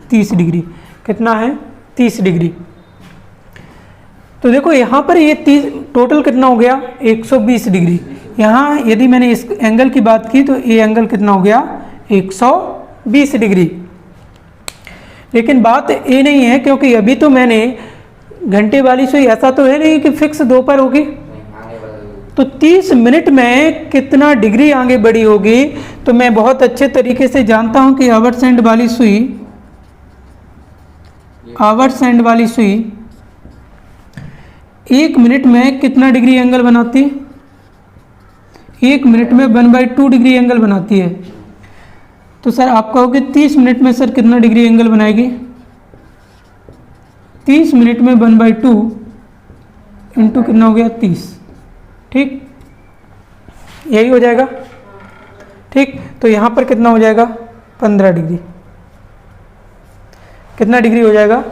30 डिग्री। कितना है? 30 डिग्री। तो देखो यहाँ पर ये 30 टोटल कितना हो गया? 120 डिग्री। यहाँ यदि मैंने इस एंगल की बात की तो ये एंगल कितना हो गया? 120 डिग्री। लेकिन बात ये नहीं है, क्योंकि अभी तो मैंने घंटे वाली सुई, ऐसा तो है नहीं कि फिक्स 2 पर होगी। तो 30 मिनट में कितना डिग्री आगे बढ़ी होगी? तो मैं बहुत अच्छे तरीके से जानता हूं कि आवर्स एंड वाली सुई, आवर्स एंड वाली सुई 1 मिनट में कितना डिग्री एंगल बनाती? 1 मिनट में 1/2 डिग्री एंगल बनाती है। तो सर आप कहोगे 30 मिनट में सर कितना डिग्री एंगल बनाएगी? 30 मिनट में 1/2 इंटू कितना हो गया? 30। ठीक, यही हो जाएगा। ठीक, तो यहाँ पर कितना हो जाएगा? 15 डिग्री। कितना डिग्री हो जाएगा?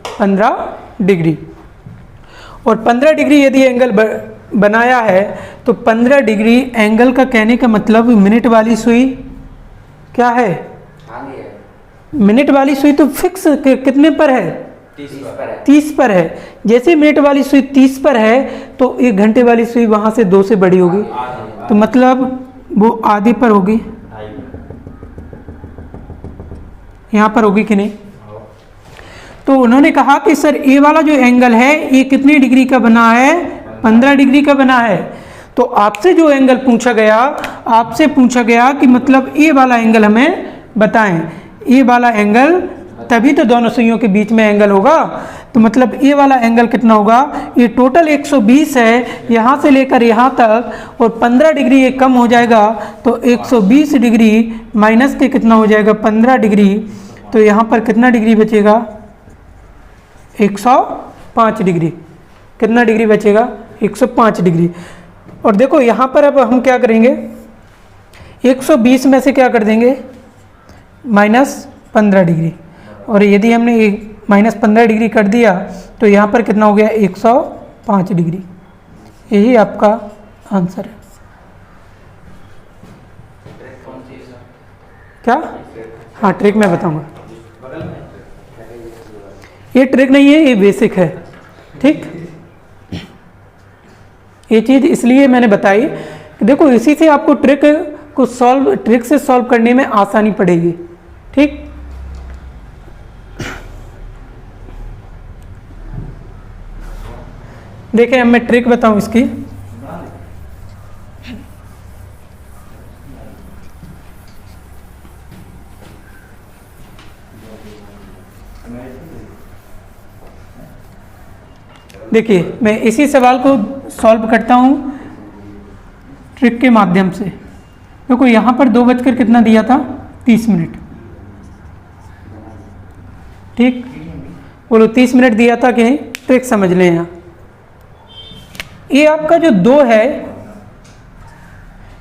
15 डिग्री। और 15 डिग्री यदि एंगल बनाया है तो 15 डिग्री एंगल का कहने का मतलब मिनट वाली सुई क्या है? मिनट वाली सुई तो फिक्स कितने पर है? 30 पर है। जैसे मिनट वाली सुई 30 पर है तो 1 घंटे वाली सुई वहां से 2 से बड़ी होगी, तो मतलब वो आधी पर होगी। यहां पर होगी कि नहीं? तो उन्होंने कहा कि सर ये वाला जो एंगल है ये कितनी डिग्री का बना है? 15 डिग्री का बना है। तो आपसे जो एंगल पूछा गया, आपसे पूछा गया कि मतलब ये वाला एंगल हमें बताएं। ये वाला एंगल, तभी तो दोनों सुइयों के बीच में एंगल होगा। तो मतलब ये वाला एंगल कितना होगा? ये टोटल 120 है यहाँ से लेकर यहाँ तक, और 15 डिग्री ये कम हो जाएगा तो 120 डिग्री माइनस के कितना हो जाएगा? 15 डिग्री। तो यहाँ पर कितना डिग्री बचेगा? 105 डिग्री। कितना डिग्री बचेगा? 105 डिग्री। और देखो यहाँ पर अब हम क्या करेंगे? 120 में से क्या कर देंगे? -15 डिग्री। और यदि हमने -15 डिग्री कर दिया तो यहाँ पर कितना हो गया? 105 डिग्री। यही आपका आंसर है। क्या? हाँ, ट्रिक मैं बताऊंगा। ये ट्रिक नहीं है, ये बेसिक है। ठीक, ये चीज़ इसलिए मैंने बताई कि देखो इसी से आपको ट्रिक से सॉल्व करने में आसानी पड़ेगी। ठीक, देखिए अब मैं ट्रिक बताऊं इसकी। देखिए मैं इसी सवाल को सॉल्व करता हूं ट्रिक के माध्यम से। देखो यहाँ पर 2 बजकर कितना दिया था? 30 मिनट। ठीक, बोलो 30 मिनट दिया था कि नहीं? ट्रिक समझ लें। यहाँ ये आपका जो 2 है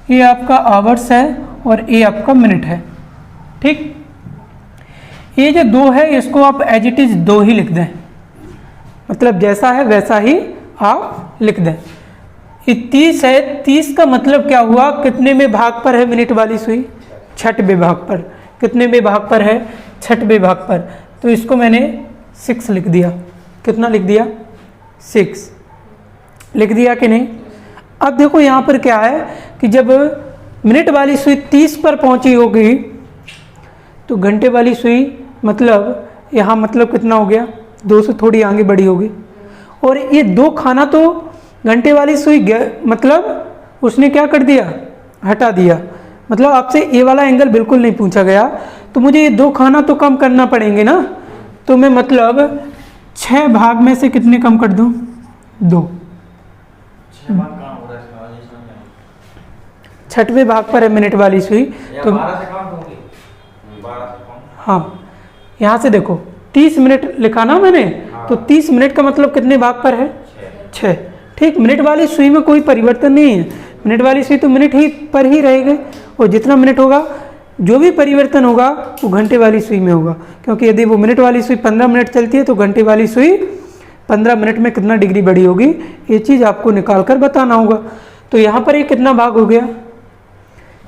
ये आपका आवर्स है और ये आपका मिनट है। ठीक, ये जो 2 है इसको आप एज इट इज 2 ही लिख दें, मतलब जैसा है वैसा ही आप लिख दें। ये 30 है, 30 का मतलब क्या हुआ? कितने में भाग पर है मिनट वाली सुई? 6वें भाग पर। कितने में भाग पर है? 6वें भाग पर। तो इसको मैंने 6 लिख दिया। कितना लिख दिया? 6 लिख दिया कि नहीं? अब देखो यहाँ पर क्या है कि जब मिनट वाली सुई 30 पर पहुंची होगी तो घंटे वाली सुई मतलब यहाँ मतलब कितना हो गया? 2 से थोड़ी आगे बढ़ी होगी। और ये 2 खाना तो घंटे वाली सुई मतलब उसने क्या कर दिया? हटा दिया। मतलब आपसे ये वाला एंगल बिल्कुल नहीं पूछा गया, तो मुझे ये 2 खाना तो कम करना पड़ेंगे ना। तो मैं मतलब 6 भाग में से कितने कम कर दूं? 2। 6वें भाग पर है मिनट वाली सुई, तो 12 से कम होगी, 12 से कम। हाँ, यहाँ से देखो 30 मिनट लिखा ना मैंने, तो 30 मिनट का मतलब कितने भाग पर है? 6। ठीक, मिनट वाली सुई में कोई परिवर्तन नहीं है, मिनट वाली सुई तो मिनट ही पर ही रहेगी, और जितना मिनट होगा जो भी परिवर्तन होगा वो घंटे वाली सुई में होगा, क्योंकि यदि वो मिनट वाली सुई 15 मिनट चलती है तो घंटे वाली सुई 15 मिनट में कितना डिग्री बढ़ी होगी, ये चीज़ आपको निकाल कर बताना होगा। तो यहाँ पर ये कितना भाग हो गया?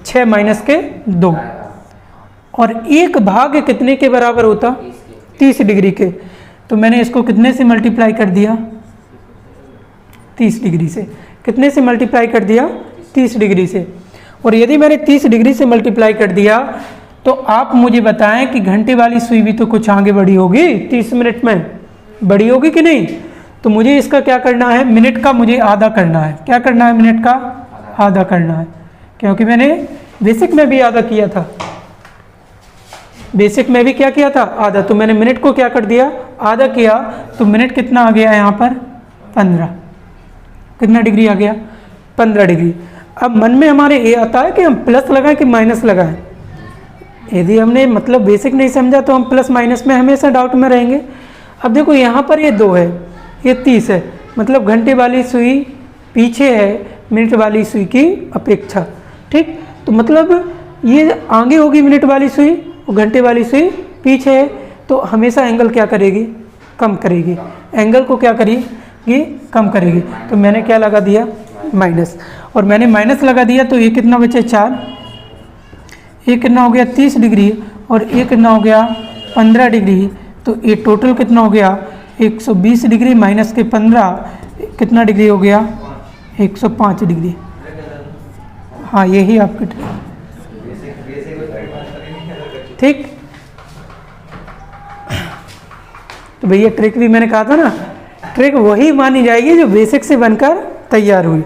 6 माइनस के 2, और 1 भाग कितने के बराबर होता? 30 डिग्री के। तो मैंने इसको कितने से मल्टीप्लाई कर दिया? 30 डिग्री से। कितने से मल्टीप्लाई कर दिया? 30 डिग्री से। और यदि मैंने 30 डिग्री से मल्टीप्लाई कर दिया तो आप मुझे बताएं कि घंटे वाली सुई भी तो कुछ आगे बढ़ी होगी, 30 मिनट में बढ़ी होगी कि नहीं? तो मुझे इसका क्या करना है? मिनट का मुझे आधा करना है। क्या करना है? मिनट का आधा करना है, क्योंकि मैंने बेसिक में भी आधा किया था। बेसिक में भी क्या किया था? आधा। तो मैंने मिनट को क्या कर दिया? आधा किया। तो मिनट कितना आ गया यहाँ पर? 15। कितना डिग्री आ गया? 15 डिग्री। अब मन में हमारे ये आता है कि हम प्लस लगाएं कि माइनस लगाएं। यदि हमने मतलब बेसिक नहीं समझा तो हम प्लस माइनस में हमेशा डाउट में रहेंगे। अब देखो यहाँ पर ये 2 है, ये 30 है, मतलब घंटे वाली सुई पीछे है मिनट वाली सुई की अपेक्षा। ठीक, तो मतलब ये आगे होगी मिनट वाली सुई और घंटे वाली सुई पीछे है, तो हमेशा एंगल क्या करेगी? कम करेगी। एंगल को क्या करेगी? कम करेगी। तो मैंने क्या लगा दिया? माइनस। और मैंने माइनस लगा दिया तो ये कितना बचे? 4। ये कितना हो गया? 30 डिग्री, और ये कितना हो गया? 15 डिग्री। तो ये टोटल कितना हो गया? 120 डिग्री माइनस के 15 कितना डिग्री हो गया? 105 डिग्री। हाँ, यही आपकी ठीक। तो भैया ट्रिक भी मैंने कहा था ना, ट्रिक वही मानी जाएगी जो बेसिक से बनकर तैयार हुई।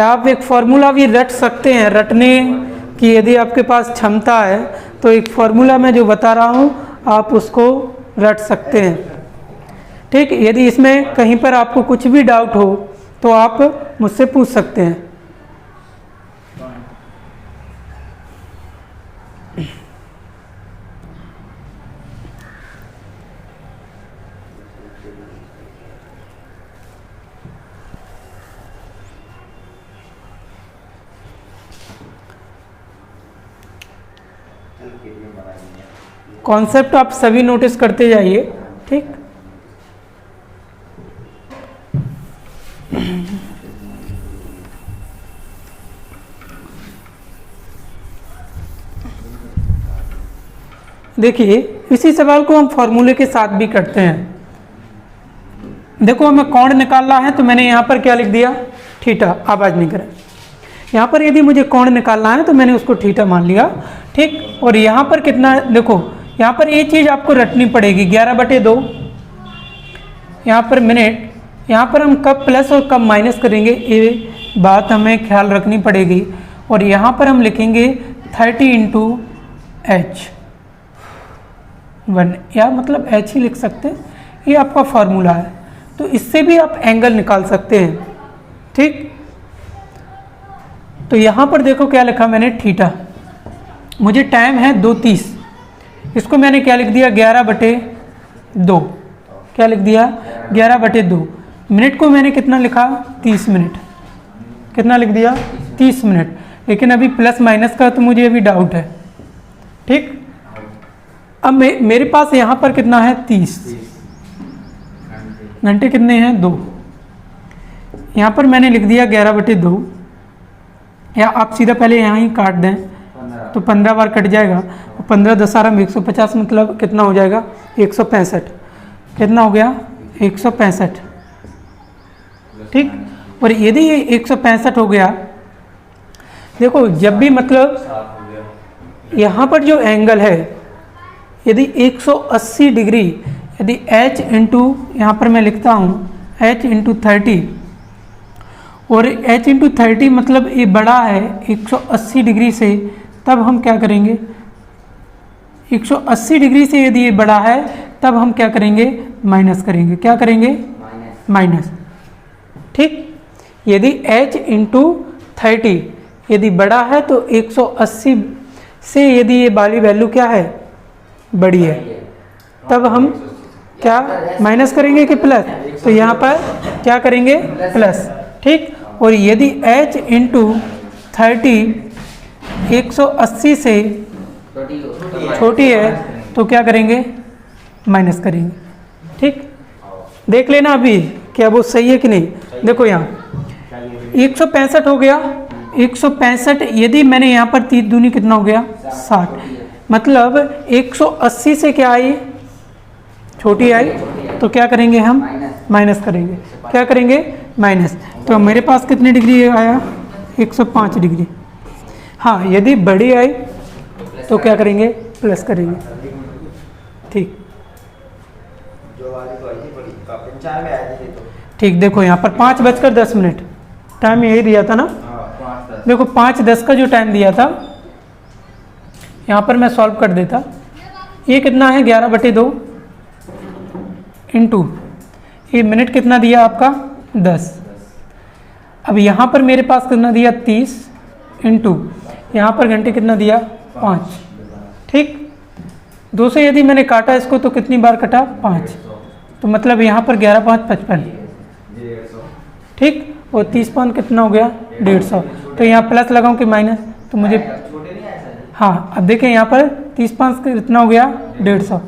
आप एक फॉर्मूला भी रट सकते हैं, रटने की यदि आपके पास क्षमता है तो एक फॉर्मूला मैं जो बता रहा हूँ आप उसको रट सकते हैं। ठीक, यदि इसमें कहीं पर आपको कुछ भी डाउट हो तो आप मुझसे पूछ सकते हैं। कॉन्सेप्ट आप सभी नोटिस करते जाइए। ठीक, देखिए इसी सवाल को हम फॉर्मूले के साथ भी करते हैं। देखो हमें कोण निकालना है तो मैंने यहाँ पर क्या लिख दिया? थीटा। आवाज नहीं करें। यहाँ पर यदि मुझे कोण निकालना है तो मैंने उसको थीटा मान लिया। ठीक, और यहाँ पर कितना? देखो यहाँ पर ये चीज़ आपको रटनी पड़ेगी, 11/2 यहाँ पर मिनट। यहाँ पर हम कब प्लस और कब माइनस करेंगे ये बात हमें ख्याल रखनी पड़ेगी। और यहाँ पर हम लिखेंगे 30 × H1, या मतलब H ही लिख सकते हैं, ये आपका फॉर्मूला है। तो इससे भी आप एंगल निकाल सकते हैं। ठीक, तो यहाँ पर देखो क्या लिखा मैंने? थीटा। मुझे टाइम है 2:30, इसको मैंने क्या लिख दिया? 11/2। क्या लिख दिया? 11/2। मिनट को मैंने कितना लिखा? 30 मिनट। कितना लिख दिया? 30 मिनट। लेकिन अभी प्लस माइनस का तो मुझे अभी डाउट है। ठीक, अब मेरे पास यहाँ पर कितना है? 30 घंटे। कितने हैं? 2। यहाँ पर मैंने लिख दिया 11/2, या आप सीधा पहले यहाँ ही काट दें तो 15 बार कट जाएगा, और 15 × 10 = 150, मतलब कितना हो जाएगा? 165। कितना हो गया? 165। ठीक, और यदि ये 165 हो गया, देखो जब भी मतलब यहाँ पर जो एंगल है यदि 180 डिग्री, यदि H × यहाँ पर मैं लिखता हूँ H × 30, और h इंटू 30 मतलब ये बड़ा है 180 डिग्री से, तब हम क्या करेंगे, 180 डिग्री से यदि ये बड़ा है तब हम क्या करेंगे, माइनस करेंगे। क्या करेंगे, माइनस। ठीक, यदि h इंटू 30 यदि बड़ा है तो 180 से यदि ये वाली वैल्यू क्या है, बड़ी है, तब हम क्या माइनस करेंगे कि प्लस, तो यहाँ पर क्या करेंगे, प्लस। ठीक, और यदि h इंटू 30 180 से छोटी है तो क्या करेंगे, माइनस करेंगे। ठीक, देख लेना अभी क्या वो सही है कि नहीं। देखो यहाँ 165 हो गया, 165 यदि मैंने यहाँ पर 3 दूनी कितना हो गया, 60, मतलब 180 से क्या आई, छोटी आई, तो क्या करेंगे हम, माइनस करेंगे। क्या करेंगे, माइनस। तो मेरे पास कितनी डिग्री आया, 105 डिग्री। हाँ, यदि बड़ी आई तो क्या करेंगे, प्लस करेंगे। ठीक, ठीक, देखो यहाँ पर 5:10 टाइम यही दिया था ना। देखो 5:10 का जो टाइम दिया था, यहाँ पर मैं सॉल्व कर देता। ये कितना है, 11/2 इंटू ये मिनट कितना दिया आपका, 10। अब यहाँ पर मेरे पास कितना दिया, 30 इंटू यहाँ पर घंटे कितना दिया, 5। ठीक, 2 से यदि मैंने काटा इसको तो कितनी बार कटा, 5, तो मतलब यहाँ पर 11 5 55। ठीक, और 30 5 कितना हो गया, 150। तो यहाँ प्लस लगाऊं कि माइनस, तो मुझे, हाँ अब देखें यहाँ पर 30 5 कितना हो गया, 150,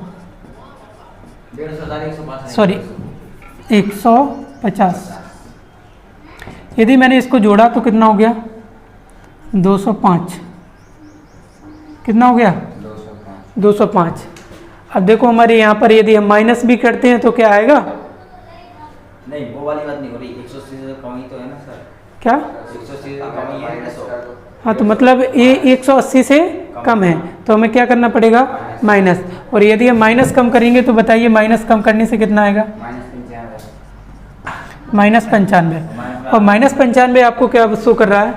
सॉरी 150। यदि मैंने इसको जोड़ा तो कितना हो गया, 205। कितना हो गया, 205। अब देखो हमारे यहाँ पर यदि हम माइनस भी करते हैं तो क्या आएगा, नहीं वो वाली बात नहीं हो रही, 180 से कम ही तो है ना सर। क्या, 180 से कम ही है। हाँ तो मतलब ये 180 से कम है तो हमें क्या करना पड़ेगा, माइनस। और यदि हम माइनस कम करेंगे तो बताइए माइनस कम करने से कितना आएगा, -95। और -95 आपको क्या शो कर रहा है,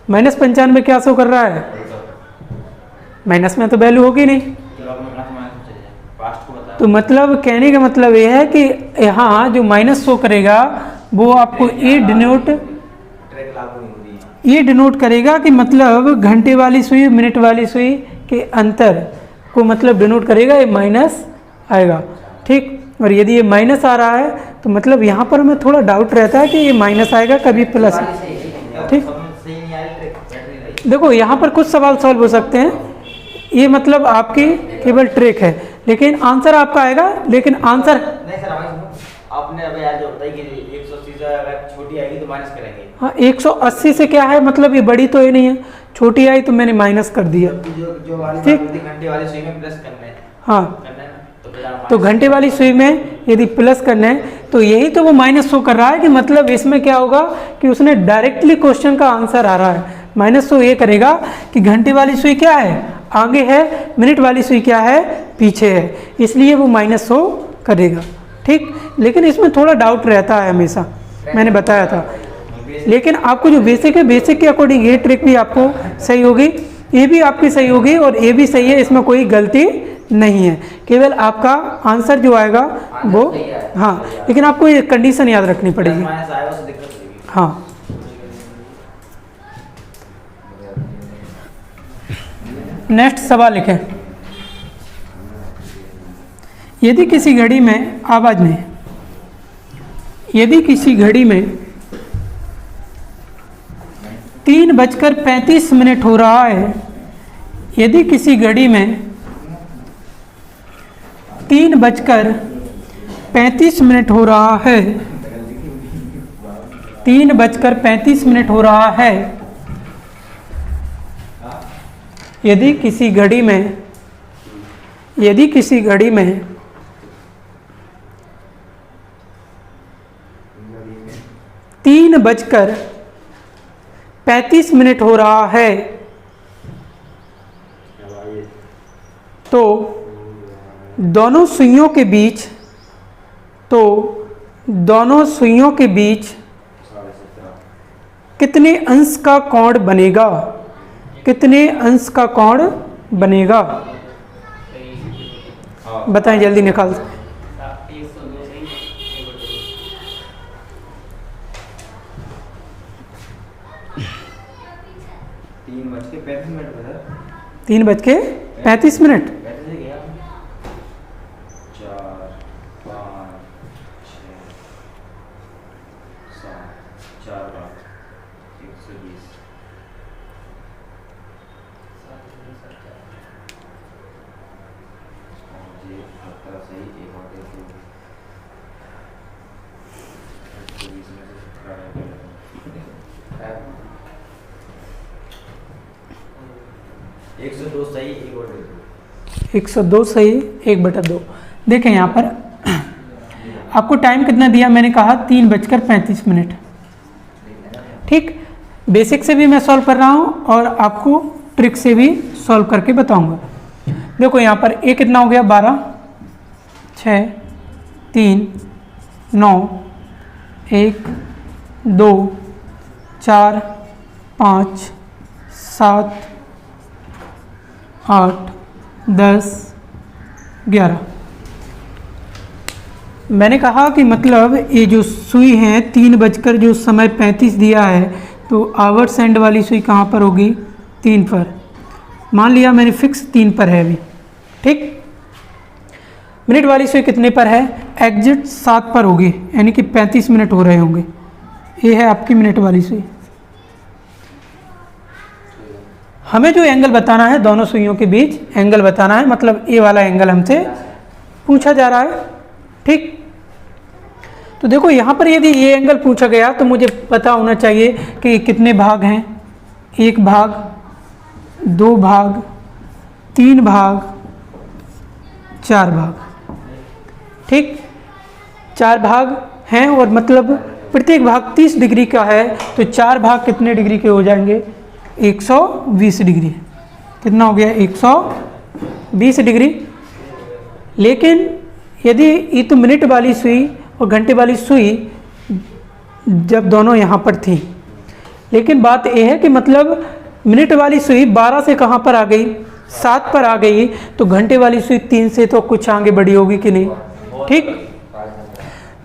-95 क्या शो कर रहा है, माइनस में तो वैल्यू होगी नहीं। तो मतलब कहने का मतलब ये है कि यहाँ जो माइनस शो करेगा वो आपको ये डिनोट करेगा कि मतलब घंटे वाली सुई मिनट वाली सुई के अंतर को मतलब डिनोट करेगा, ये माइनस आएगा। ठीक, और यदि ये माइनस आ रहा है तो मतलब यहाँ पर हमें थोड़ा डाउट रहता है कि ये माइनस आएगा कभी प्लस। ठीक, देखो यहाँ पर कुछ सवाल सॉल्व हो सकते हैं, ये मतलब आपकी केवल ट्रिक है, लेकिन आंसर आपका आएगा। लेकिन आंसर नहीं सर, आपने अभी यार जो बताई कि 180 से अगर छोटी आएगी तो माइनस करेंगे। हाँ, 180 से क्या है, मतलब ये बड़ी तो ये नहीं है, छोटी आई तो मैंने माइनस कर दिया। जो वाली घंटे वाली सुई में प्लस करना है। हाँ, तो घंटे वाली सुई में यदि प्लस करना है तो यही तो वो माइनस शो कर रहा है कि मतलब इसमें क्या होगा कि उसने डायरेक्टली क्वेश्चन का आंसर आ रहा है। माइनस तो ये करेगा कि घंटे वाली सुई क्या है, आगे है, मिनट वाली सुई क्या है, पीछे है, इसलिए वो माइनस शो करेगा। ठीक, लेकिन इसमें थोड़ा डाउट रहता है हमेशा, मैंने बताया था। लेकिन आपको जो बेसिक है, बेसिक के अकॉर्डिंग ये ट्रिक भी आपको सही होगी, ये भी आपकी सही होगी और ये भी सही है, इसमें कोई गलती नहीं है। केवल आपका आंसर जो आएगा वो, हाँ, लेकिन आपको ये कंडीशन याद रखनी पड़ेगी। हाँ, नेक्स्ट सवाल लिखें। यदि किसी घड़ी में, आवाज नहीं, यदि किसी घड़ी में 3:35 हो रहा है, यदि किसी घड़ी में 3:35 हो रहा है, 3:35 हो रहा है, यदि किसी घड़ी में 3:35 हो रहा है तो दोनों सुइयों के बीच कितने अंश का कोण बनेगा? कितने अंश का कोण बनेगा? बताएं जल्दी निकाल। 3:35 बता। 3:35। 4 5 6 7 4 5 120। ये 17 सही, एक और 120 में से 102 सही, एक और 102 सही, 1/2। देखें यहाँ पर आपको टाइम कितना दिया, मैंने कहा 3:35। ठीक, बेसिक से भी मैं सॉल्व कर रहा हूँ और आपको ट्रिक से भी सॉल्व करके बताऊंगा। देखो यहाँ पर ए कितना हो गया, 12 6 3 9 1 2 4 5 7 8 10 11। मैंने कहा कि मतलब ये जो सुई है 3 बजकर जो समय 35 दिया है, तो आवर्स एंड वाली सुई कहाँ पर होगी? 3 पर। मान लिया मैंने फिक्स 3 पर है अभी। ठीक, मिनट वाली सुई कितने पर है? एग्जिट 7 पर होगी, यानी कि 35 मिनट हो रहे होंगे। ये है आपकी मिनट वाली सुई। हमें जो एंगल बताना है, दोनों सुइयों के बीच एंगल बताना है, मतलब ये वाला एंगल हमसे पूछा जा रहा है। ठीक, तो देखो यहाँ पर यदि ये एंगल पूछा गया तो मुझे पता होना चाहिए कि कितने भाग हैं। 1 भाग, 2 भाग, 3 भाग, 4 भाग। ठीक, 4 भाग हैं और मतलब प्रत्येक भाग 30 डिग्री का है, तो 4 भाग कितने डिग्री के हो जाएंगे? 120 डिग्री। कितना हो गया? 120 डिग्री। लेकिन यदि ये तो मिनट वाली सुई और घंटे वाली सुई जब दोनों यहाँ पर थी, लेकिन बात यह है कि मतलब मिनट वाली सुई 12 से कहाँ पर आ गई? 7 पर आ गई, तो घंटे वाली सुई 3 से तो कुछ आगे बढ़ी होगी कि नहीं? ठीक,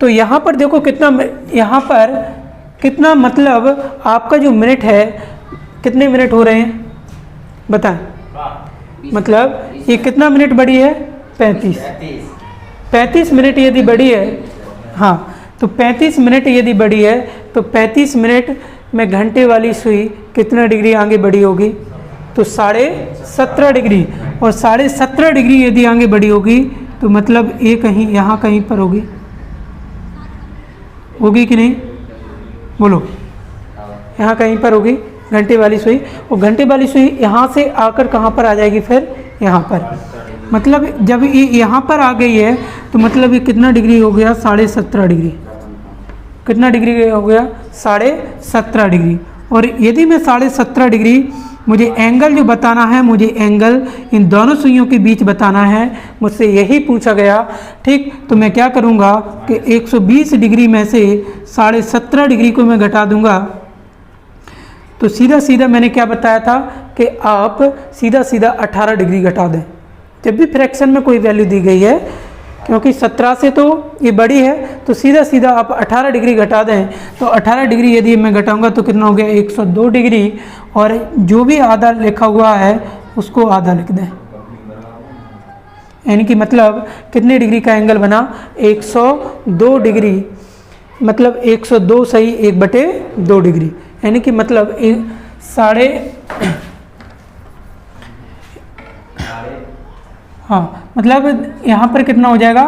तो यहाँ पर देखो कितना, यहाँ पर कितना मतलब आपका जो मिनट है, कितने मिनट हो रहे हैं बताएं? मतलब ये कितना मिनट बढ़ी है? 35 मिनट यदि बढ़ी है, हाँ, तो 35 मिनट यदि बढ़ी है, तो 35 मिनट में घंटे वाली सुई कितना डिग्री आगे बढ़ी होगी? तो 17.5 डिग्री। और 17.5 डिग्री यदि आगे बढ़ी होगी तो मतलब ये कहीं यहाँ कहीं पर होगी कि नहीं? बोलो, यहाँ कहीं पर होगी घंटे वाली सुई। और घंटे वाली सुई यहाँ से आकर कहाँ पर आ जाएगी? फिर यहाँ पर। मतलब जब ये यहाँ पर आ गई है तो मतलब ये कितना डिग्री हो गया? 17.5 डिग्री। कितना डिग्री हो गया? 17.5 डिग्री। और यदि मैं 17.5 डिग्री, मुझे एंगल जो बताना है, मुझे एंगल इन दोनों सुइयों के बीच बताना है, मुझसे यही पूछा गया। ठीक, तो मैं क्या करूँगा कि 120 डिग्री में से 17.5 डिग्री को मैं घटा दूँगा, तो सीधा सीधा मैंने क्या बताया था कि आप सीधा सीधा 18 डिग्री घटा दें। जब भी फ्रैक्शन में कोई वैल्यू दी गई है, क्योंकि 17 से तो ये बड़ी है, तो सीधा सीधा आप 18 डिग्री घटा दें। तो 18 डिग्री यदि मैं घटाऊंगा तो कितना हो गया? 102 डिग्री। और जो भी आधा लिखा हुआ है उसको आधा लिख दें, यानी कि मतलब कितने डिग्री का एंगल बना? 102 डिग्री। मतलब 102 सही 1/2 डिग्री, यानी कि मतलब हाँ, मतलब यहाँ पर कितना हो जाएगा?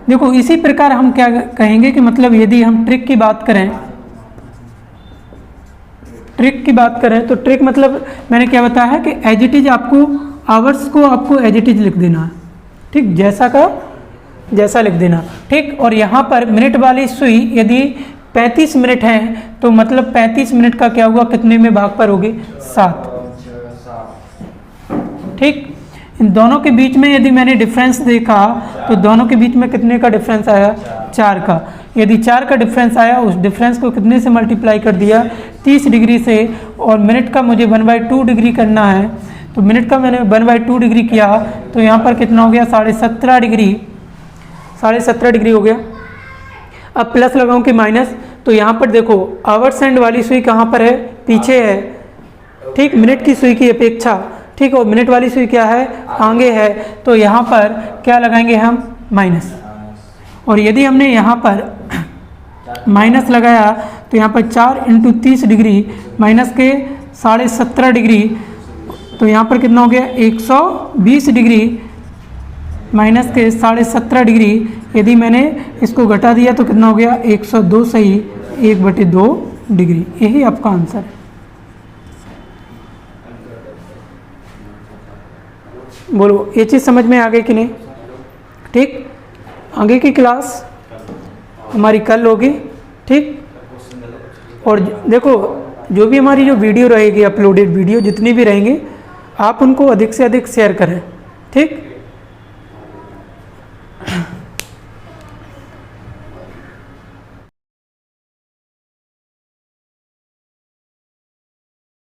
देखो इसी प्रकार हम क्या कहेंगे कि मतलब यदि हम ट्रिक की बात करें, तो ट्रिक मतलब मैंने क्या बताया है कि एज इट इज आपको आवर्स को आपको एज इट इज लिख देना है। ठीक, जैसा का जैसा लिख देना। ठीक, और यहाँ पर मिनट वाली सुई यदि 35 मिनट हैं तो मतलब 35 मिनट का क्या हुआ? कितने में भाग पर होगी? 7। ठीक, इन दोनों के बीच में यदि मैंने डिफरेंस देखा तो दोनों के बीच में कितने का डिफरेंस आया, 4 का। यदि 4 का डिफरेंस आया, उस डिफरेंस को कितने से मल्टीप्लाई कर दिया, 30 डिग्री से। और मिनट का मुझे 1/2 डिग्री करना है, तो मिनट का मैंने 1/2 डिग्री किया तो यहाँ पर कितना हो गया, 17.5 डिग्री, 17.5 डिग्री हो गया। अब प्लस लगाऊं कि माइनस, तो यहाँ पर देखो आवर्स एंड वाली सुई कहाँ पर है, पीछे है, ठीक, मिनट की सुई की अपेक्षा, ठीक। और मिनट वाली सुई क्या है, आगे है, तो यहाँ पर क्या लगाएंगे हम, माइनस। और यदि हमने यहाँ पर माइनस लगाया तो यहाँ पर 4 × 30 डिग्री माइनस के 17.5 डिग्री, तो यहाँ पर कितना हो गया, 120 डिग्री माइनस के 17.5 डिग्री। यदि मैंने इसको घटा दिया तो कितना हो गया, 102 सही 1/2 डिग्री। यही आपका आंसर है। बोलो, ये चीज़ समझ में आ गई कि नहीं? ठीक, आगे की क्लास हमारी कल होगी, ठीक। और देखो, जो भी हमारी जो वीडियो रहेगी, अपलोडेड वीडियो जितनी भी रहेंगी, आप उनको अधिक से अधिक शेयर करें, ठीक।